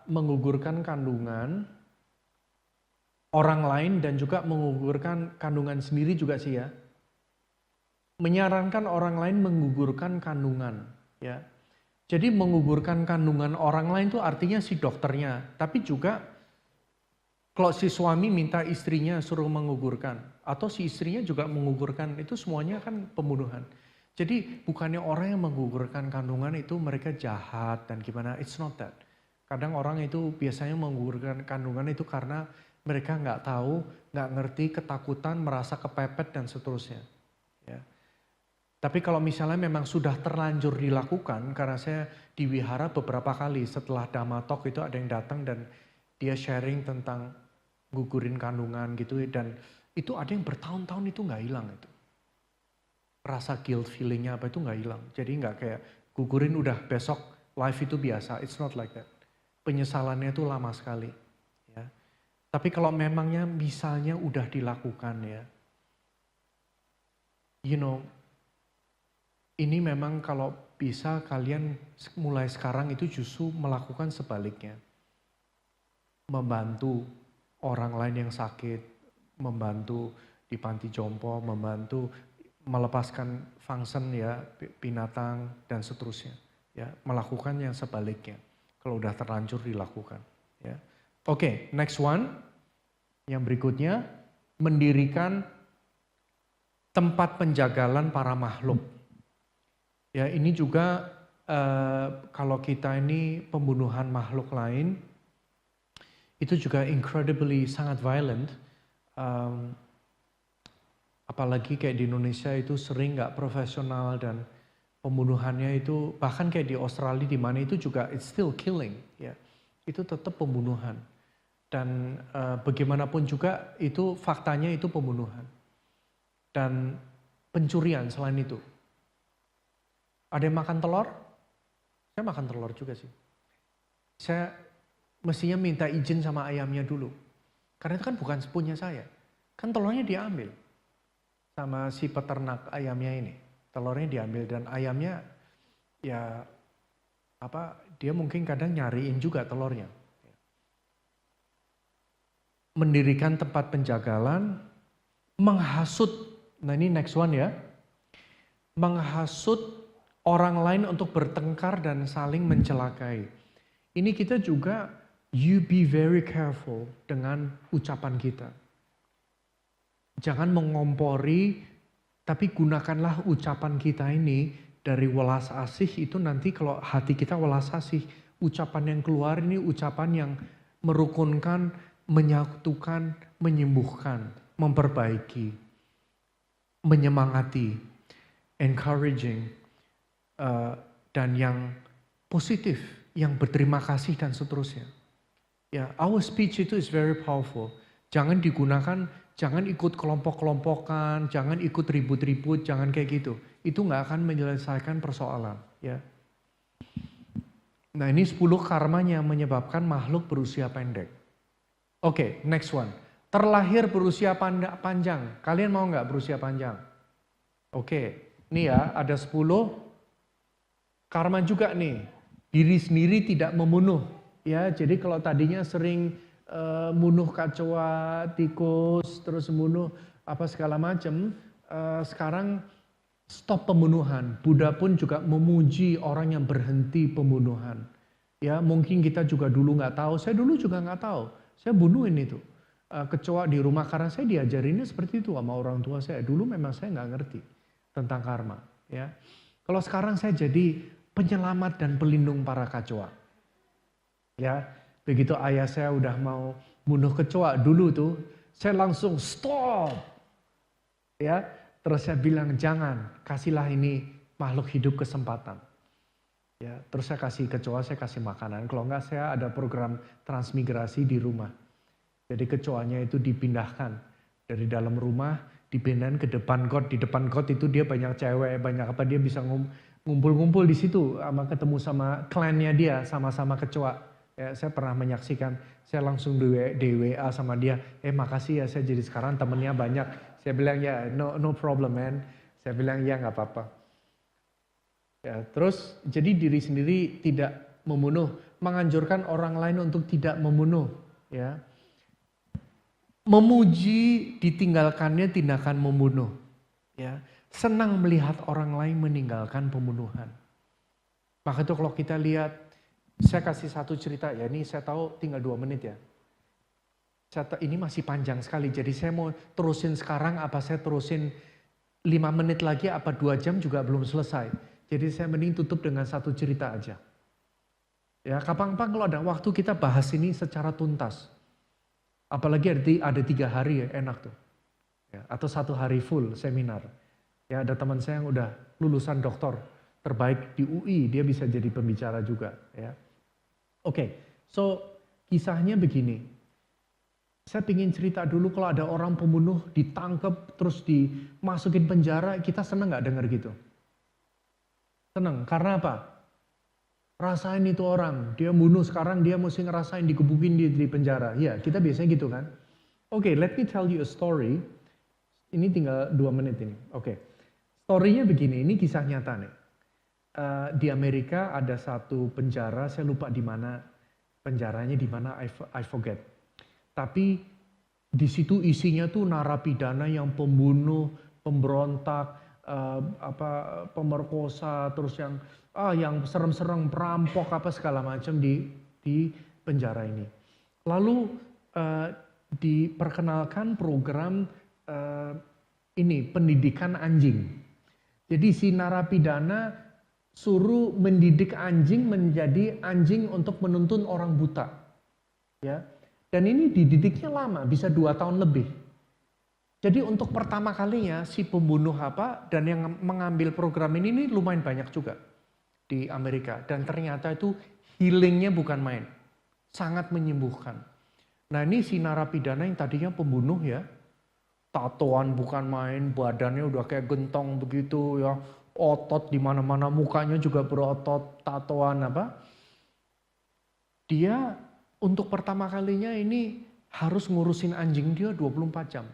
Menggugurkan kandungan orang lain dan juga menggugurkan kandungan sendiri juga sih ya. Menyarankan orang lain menggugurkan kandungan. Ya. Jadi menggugurkan kandungan orang lain itu artinya si dokternya. Tapi juga kalau si suami minta istrinya suruh menggugurkan. Atau si istrinya juga menggugurkan. Itu semuanya kan pembunuhan. Jadi bukannya orang yang menggugurkan kandungan itu mereka jahat dan gimana, it's not that. Kadang orang itu biasanya menggugurkan kandungan itu karena mereka nggak tahu, nggak ngerti, ketakutan, merasa kepepet dan seterusnya. Ya. Tapi kalau misalnya memang sudah terlanjur dilakukan, karena saya di wihara beberapa kali setelah Dhamma Talk itu ada yang datang dan dia sharing tentang gugurin kandungan gitu dan itu ada yang bertahun-tahun itu nggak hilang itu. Rasa guilt feelingnya apa itu nggak hilang. Jadi nggak kayak gugurin udah besok life itu biasa. It's not like that. Penyesalannya itu lama sekali. Ya. Tapi kalau memangnya misalnya udah dilakukan ya, you know, ini memang kalau bisa kalian mulai sekarang itu justru melakukan sebaliknya. Membantu orang lain yang sakit, membantu di panti jompo, membantu melepaskan function ya binatang dan seterusnya ya melakukan yang sebaliknya kalau udah terlanjur dilakukan ya. Oke, next one yang berikutnya mendirikan tempat penjagalan para makhluk ya. Ini juga kalau kita ini pembunuhan makhluk lain itu juga incredibly sangat violent. Apalagi kayak di Indonesia itu sering nggak profesional dan pembunuhannya itu bahkan kayak di Australia di mana itu juga it's still killing ya. Itu tetap pembunuhan. Dan bagaimanapun juga itu faktanya itu pembunuhan. Dan pencurian selain itu. Ada yang makan telur? Saya makan telur juga sih. Saya mestinya minta izin sama ayamnya dulu. Karena itu kan bukan punya saya. Kan telurnya diambil sama si peternak ayamnya ini. Telurnya diambil dan ayamnya ya apa dia mungkin kadang nyariin juga telurnya. Mendirikan tempat penjagalan, menghasut, nah ini next one ya. Menghasut orang lain untuk bertengkar dan saling mencelakai. Ini kita juga you be very careful dengan ucapan kita. Jangan mengompori, tapi gunakanlah ucapan kita ini dari welas asih itu nanti kalau hati kita welas asih, ucapan yang keluar ini ucapan yang merukunkan, menyatukan, menyembuhkan, memperbaiki, menyemangati, encouraging, dan yang positif, yang berterima kasih dan seterusnya. Ya, our speech itu is very powerful. Jangan digunakan, jangan ikut kelompok-kelompokan, jangan ikut ribut-ribut, jangan kayak gitu. Itu nggak akan menyelesaikan persoalan. Ya. Nah ini 10 karmanya menyebabkan makhluk berusia pendek. Oke, next one. Terlahir berusia panjang. Kalian mau nggak berusia panjang? Oke, ini ya ada 10 karma juga nih. Diri sendiri tidak membunuh. Ya, jadi kalau tadinya sering bunuh kecoa, tikus, terus bunuh apa segala macam, sekarang stop pembunuhan. Buddha pun juga memuji orang yang berhenti pembunuhan. Ya, mungkin kita juga dulu nggak tahu. Saya dulu juga nggak tahu. Saya bunuhin itu kecoa di rumah karena saya diajarinnya seperti itu sama orang tua saya. Dulu memang saya nggak ngerti tentang karma. Ya, kalau sekarang saya jadi penyelamat dan pelindung para kecoa. Ya. Begitu ayah saya udah mau bunuh kecoa dulu tuh, saya langsung stop. Ya, terus saya bilang jangan, kasihlah ini makhluk hidup kesempatan. Ya, terus saya kasih kecoa, saya kasih makanan. Kalau enggak saya ada program transmigrasi di rumah. Jadi kecoanya itu dipindahkan dari dalam rumah, dipindahin ke depan got. Di depan got itu dia banyak cewek, banyak apa, dia bisa ngumpul-ngumpul di situ, sama ketemu sama klannya dia, sama-sama kecoa. Ya, saya pernah menyaksikan, saya langsung di WA sama dia, makasih ya, saya jadi sekarang temennya banyak. Saya bilang ya, no problem man. Saya bilang ya nggak apa-apa. Ya, terus jadi diri sendiri tidak membunuh, menganjurkan orang lain untuk tidak membunuh. Ya, memuji ditinggalkannya tindakan membunuh. Ya, senang melihat orang lain meninggalkan pembunuhan. Maka itu kalau kita lihat, saya kasih satu cerita ya, ini saya tahu tinggal 2 menit ya. Ini masih panjang sekali, jadi saya mau terusin sekarang, apa saya terusin 5 menit lagi, apa 2 jam juga belum selesai. Jadi saya mending tutup dengan satu cerita aja. Ya, kapan-kapan kalau ada waktu kita bahas ini secara tuntas. Apalagi ada 3 hari ya, enak tuh. Ya, atau 1 hari full seminar. Ya, ada teman saya yang udah lulusan doktor terbaik di UI, dia bisa jadi pembicara juga. Ya. Oke, so kisahnya begini. Saya ingin cerita dulu kalau ada orang pembunuh ditangkap terus dimasukin penjara, kita seneng nggak dengar gitu? Seneng, karena apa? Rasain itu orang, dia bunuh sekarang dia mesti ngerasain digebukin di penjara. Ya, kita biasanya gitu kan. Oke, let me tell you a story. Ini tinggal 2 menit ini. Oke, story-nya begini, ini kisah nyata nih. Di Amerika ada satu penjara, saya lupa di mana penjaranya, di mana I forget. Tapi di situ isinya tuh narapidana yang pembunuh, pemberontak, pemerkosa, terus yang serem-serem, perampok apa segala macam di penjara ini. Lalu diperkenalkan program ini pendidikan anjing. Jadi si narapidana suruh mendidik anjing menjadi anjing untuk menuntun orang buta. Ya. Dan ini dididiknya lama, bisa 2 tahun lebih. Jadi untuk pertama kalinya si pembunuh dan yang mengambil program ini lumayan banyak juga di Amerika. Dan ternyata itu healingnya bukan main, sangat menyembuhkan. Nah ini si narapidana yang tadinya pembunuh ya, tatoan bukan main, badannya udah kayak gentong begitu ya, otot di mana-mana, mukanya juga berotot, tatoan Dia untuk pertama kalinya ini harus ngurusin anjing dia 24 jam.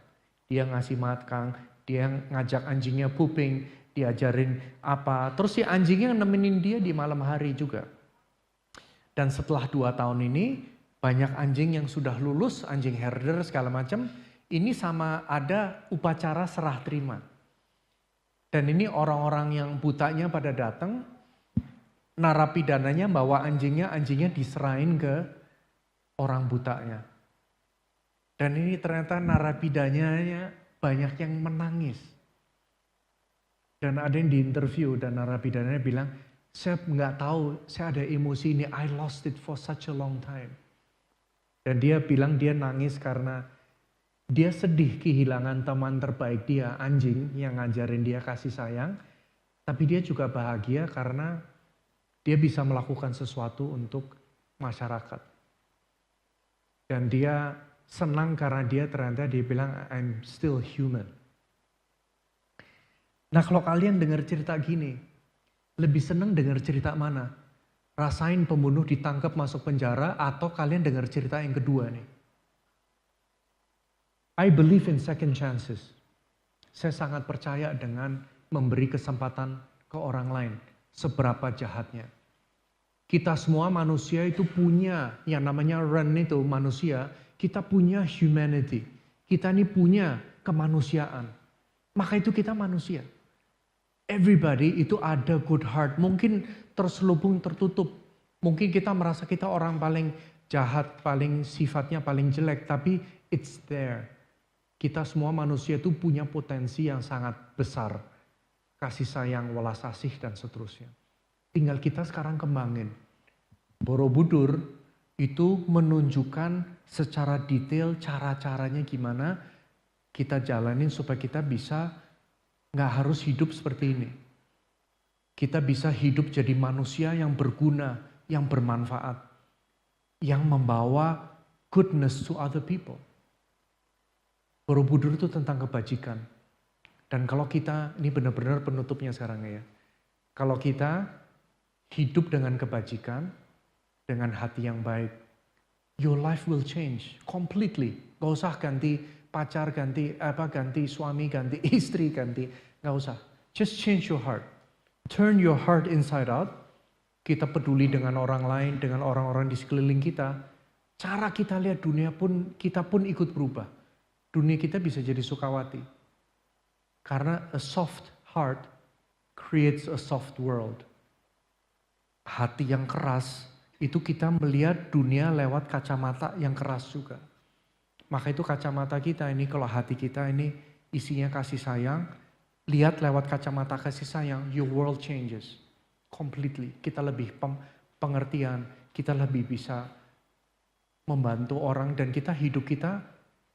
Dia ngasih makan, dia ngajak anjingnya pooping, diajarin apa. Terus si anjingnya nemenin dia di malam hari juga. Dan setelah 2 tahun ini, banyak anjing yang sudah lulus, anjing herder segala macam. Ini sama ada upacara serah terima. Dan ini orang-orang yang butanya pada datang, narapidananya bawa anjingnya diserahin ke orang butanya. Dan ini ternyata narapidanya banyak yang menangis. Dan ada yang diinterview dan narapidanya bilang, saya nggak tahu, saya ada emosi ini, I lost it for such a long time. Dan dia bilang dia nangis karena dia sedih kehilangan teman terbaik dia, anjing yang ngajarin dia kasih sayang. Tapi dia juga bahagia karena dia bisa melakukan sesuatu untuk masyarakat. Dan dia senang karena dia ternyata dia bilang I'm still human. Nah kalau kalian dengar cerita gini, lebih senang dengar cerita mana? Rasain pembunuh ditangkap masuk penjara atau kalian dengar cerita yang kedua nih? I believe in second chances. Saya sangat percaya dengan memberi kesempatan ke orang lain, seberapa jahatnya. Kita semua manusia itu punya yang namanya Ren itu manusia, kita punya humanity. Kita ini punya kemanusiaan. Maka itu kita manusia. Everybody itu ada good heart. Mungkin terselubung, tertutup. Mungkin kita merasa kita orang paling jahat, paling sifatnya paling jelek. Tapi it's there. Kita semua manusia itu punya potensi yang sangat besar. Kasih sayang, welas asih dan seterusnya. Tinggal kita sekarang kembangin. Borobudur itu menunjukkan secara detail cara-caranya gimana kita jalanin supaya kita bisa nggak harus hidup seperti ini. kita bisa hidup jadi manusia yang berguna, yang bermanfaat, yang membawa goodness to other people. Borobudur itu tentang kebajikan. Dan kalau kita, ini benar-benar penutupnya sekarang ya. Kalau kita hidup dengan kebajikan, dengan hati yang baik, your life will change completely. Gak usah ganti pacar, ganti suami, ganti istri, gak usah. Just change your heart. Turn your heart inside out. Kita peduli dengan orang lain, dengan orang-orang di sekeliling kita. Cara kita lihat dunia pun, kita pun ikut berubah. Dunia kita bisa jadi sukawati. Karena a soft heart creates a soft world. Hati yang keras, itu kita melihat dunia lewat kacamata yang keras juga. Maka itu kacamata kita ini, kalau hati kita ini isinya kasih sayang, lihat lewat kacamata kasih sayang, your world changes completely. Kita lebih pengertian, kita lebih bisa membantu orang, dan kita hidup kita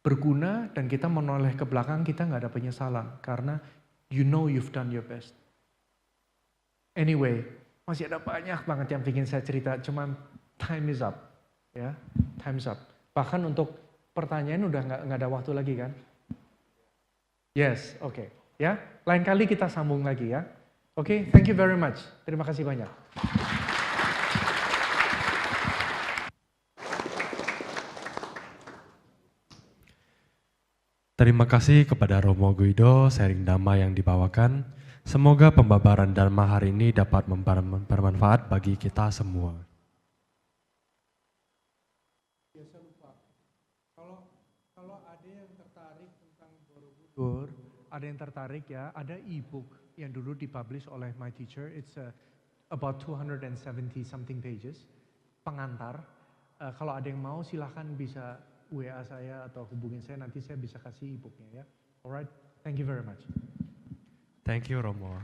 berguna, dan kita menoleh ke belakang, kita nggak ada penyesalan. Karena you know you've done your best. Anyway, masih ada banyak banget yang ingin saya cerita, cuman time is up. Ya, time's up. Bahkan untuk pertanyaan udah nggak ada waktu lagi kan? Yes, oke. Ya, lain kali kita sambung lagi ya. Oke, thank you very much. Terima kasih banyak. Terima kasih kepada Romo Guido sharing Dhamma yang dibawakan. Semoga pembabaran Dhamma hari ini dapat bermanfaat bagi kita semua. Biasa lupa. Kalau ada yang tertarik tentang Borobudur, ada yang tertarik ya, ada e-book yang dulu dipublish oleh my teacher. It's about 270 something pages. Pengantar. Kalau ada yang mau silahkan bisa WA saya atau hubungin saya, nanti saya bisa kasih e-booknya ya. Alright, thank you very much. Thank you Romo.